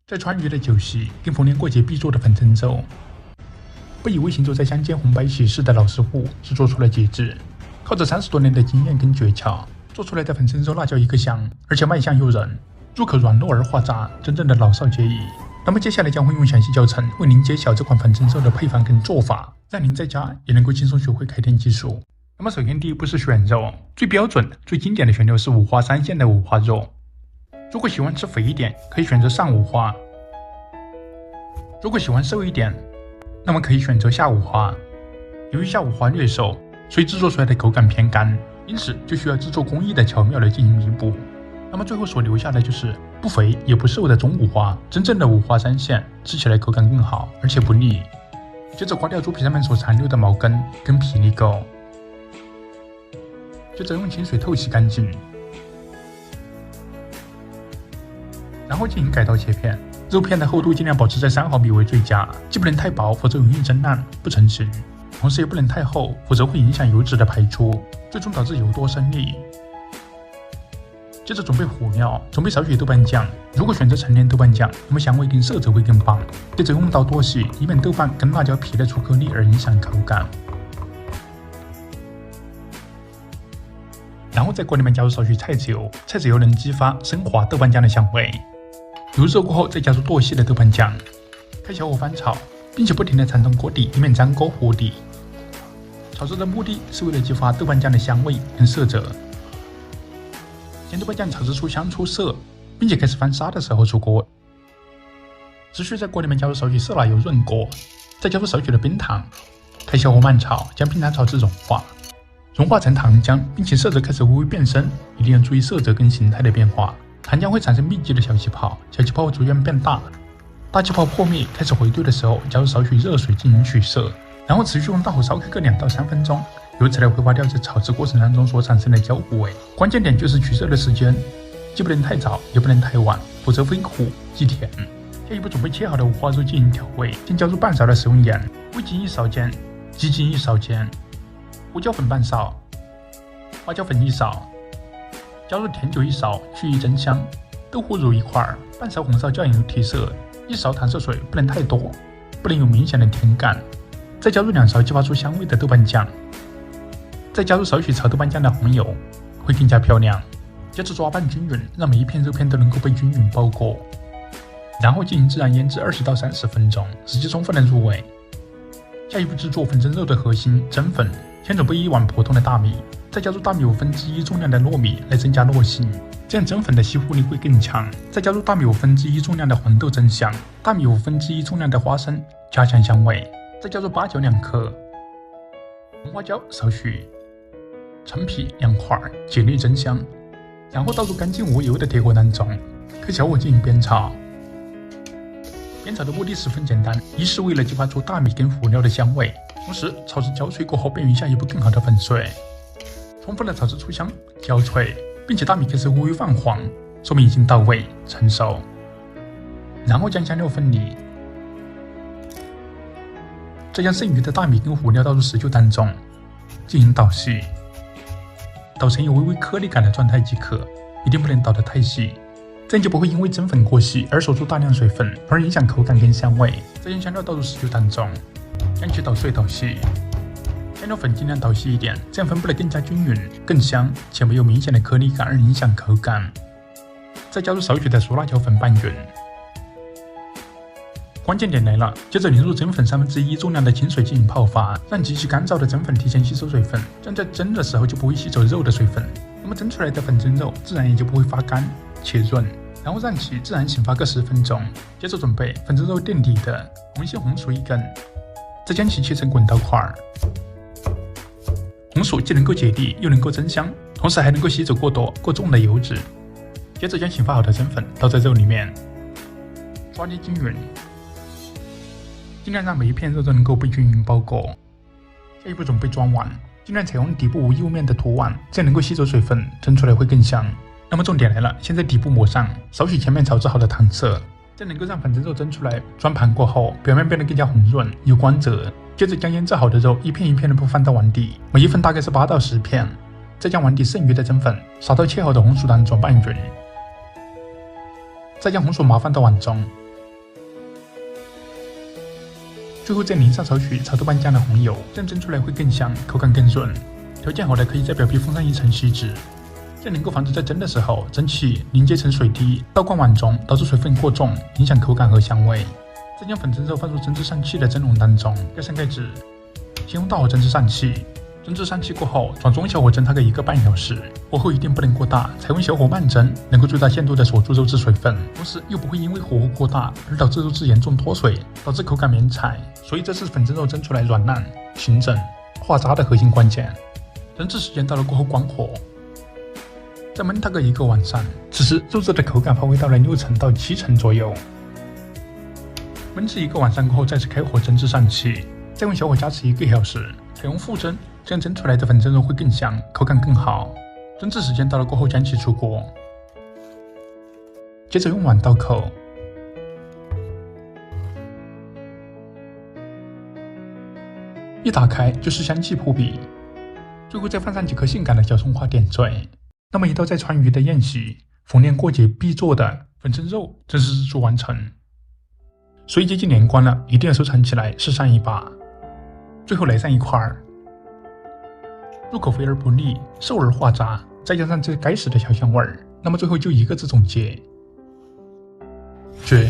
在川渝的酒席跟逢年过节必做的粉蒸肉，不以为行走在乡间红白喜事的老师傅是做出了极致，靠着30多年的经验跟诀窍，做出来的粉蒸肉那叫一个香，而且卖相诱人，入口软糯而化炸，真正的老少皆宜。那么接下来将会用详细教程为您揭晓这款粉蒸肉的配方跟做法，让您在家也能够轻松学会开店技术。那么首先第一步是选肉，最标准、最经典的选料是五花3线的五花肉。如果喜欢吃肥一点，可以选择上五花；如果喜欢瘦一点，那么可以选择下五花。由于下五花略瘦，所以制作出来的口感偏干，因此就需要制作工艺的巧妙来进行弥补。那么最后所留下的就是不肥也不瘦的中五花，真正的五花3线，吃起来口感更好，而且不腻。接着刮掉猪皮上面所残留的毛根跟皮粒垢，接着用清水透洗干净，然后进行改刀切片。肉片的厚度尽量保持在3毫米为最佳，既不能太薄，否则容易蒸烂不成型，同时也不能太厚，否则会影响油脂的排出，最终导致油多生腻。接着准备辅料，准备少许豆瓣酱，如果选择陈年豆瓣酱，那么香味跟色泽会更棒。接着用刀剁细，以免豆瓣跟辣椒皮的出颗粒而影响口感。然后在锅里面加入少许菜籽油，菜籽油能激发升华豆瓣酱的香味。油热过后再加入剁细的豆瓣酱，开小火翻炒，并且不停地缠动锅底，以免粘锅糊底。炒制的目的是为了激发豆瓣酱的香味跟色泽。将豆瓣酱炒至出香出色，并且开始翻砂的时候出锅，持续在锅里面加入少许色拉油润锅，再加入少许的冰糖，开小火慢炒，将冰糖炒至融化，融化成糖浆，并且色泽开始微微变深，一定要注意色泽跟形态的变化。糖浆会产生密集的小气泡，小气泡逐渐变大，大气泡破灭开始回兑的时候，加入少许热水进行取色，然后持续用大火烧开个2到3分钟，由此来挥发掉在炒制过程当中所产生的焦糊味。关键点就是取色的时间，既不能太早，也不能太晚，否则非苦即甜。下一步准备切好的五花肉进行调味，先加入半勺的食用盐，味精1勺煎，鸡精1勺煎，胡椒粉半勺，花椒粉1勺，加入甜酒1勺去意增香，豆腐乳1块，半勺红烧酱油提色，1勺糖色水，不能太多，不能有明显的甜感。再加入2勺激发出香味的豆瓣酱，再加入少许炒豆瓣酱的红油，会更加漂亮。接着抓拌均匀，让每一片肉片都能够被均匀包裹，然后进行自然腌制20到30分钟，使其充分的入味。下一步制作粉蒸肉的核心蒸粉，先准备1碗普通的大米，再加入大米1/5重量的糯米来增加糯性，这样蒸粉的吸附力会更强。再加入大米1/5重量的黄豆增香，大米1/5重量的花生加强香味，再加入八角2颗，红花椒少许，陈皮2块，解腻增香。然后倒入干净无油的铁锅当中，开小火进行煸炒。煸炒的目的十分简单，一是为了激发出大米跟辅料的香味，同时炒至焦脆过后，便于下一步更好的粉碎。充分的炒至出香、焦脆，并且大米开始微微泛黄，说明已经到位成熟。然后将香料分离，再将剩余的大米跟辅料倒入食臼当中，进行捣细，捣成有微微颗粒感的状态即可，一定不能捣得太细，这样就不会因为蒸粉过细而锁住大量水分，而影响口感跟香味。再将香料倒入食臼当中，将其捣碎捣细，香料粉尽量捣细一点，这样分布得更加均匀、更香，且没有明显的颗粒感而影响口感。再加入少许的熟辣椒粉拌匀。关键点来了，接着淋入蒸粉1/3重量的清水进行泡发，让极其干燥的蒸粉提前吸收水分，这样在蒸的时候就不会吸走肉的水分，那么蒸出来的粉蒸肉自然也就不会发干且润。然后让其自然醒发个10分钟。接着准备粉蒸肉垫底的红心红薯1根，再将其切成滚刀块。红薯既能够解腻又能够增香，同时还能够吸走过多过重的油脂。接着将醒发好的蒸粉倒在肉里面，抓捏均匀，尽量让每一片肉都能够被均匀包裹。下一步准备装碗，尽量采用底部无釉面的土碗，这样能够吸走水分，蒸出来会更香。那么重点来了，先在底部抹上少许前面炒制好的糖色，这样能够让粉蒸肉蒸出来，装盘过后表面变得更加红润有光泽。接着将腌制好的肉一片一片的铺放到碗底，每一份大概是8到10片，再将碗底剩余的蒸粉撒到切好的红薯当中拌匀，再将红薯码放到碗中，最后再淋上少许炒豆瓣酱的红油，这样蒸出来会更香，口感更润。调件好了，可以在表皮封上一层锡纸，这样能够防止在蒸的时候蒸汽凝结成水滴，倒灌碗中，导致水分过重，影响口感和香味。再将粉蒸肉放入蒸至上气的蒸笼当中，盖上盖子，先用大火蒸至上气。蒸至上气过后，转中小火蒸它个1个半小时，火候一定不能过大，采用小火慢蒸，能够最大限度的锁住肉质水分，同时又不会因为火候过大而导致肉质严重脱水，导致口感绵柴。所以这是粉蒸肉蒸出来软烂、形整、化渣的核心关键。蒸制时间到了过后关火，再焖它个1个晚上，此时肉质的口感发挥到了6成到7成左右。焖制1个晚上过后，再次开火蒸至上气，再用小火加持1个小时，采用复蒸，这样蒸出来的粉蒸肉会更香，口感更好。蒸制时间到了过后，将其出锅，接着用碗倒扣，一打开就是香气扑鼻，最后再放上几颗性感的小葱花点缀。那么一道在川渝的宴席，逢年过节必做的粉蒸肉正式制作完成。所以接近年关了，一定要收藏起来，试上一把。最后来上一块儿，入口肥而不腻，瘦而化渣，再加上这该死的小香味儿，那么最后就1个字总结：绝。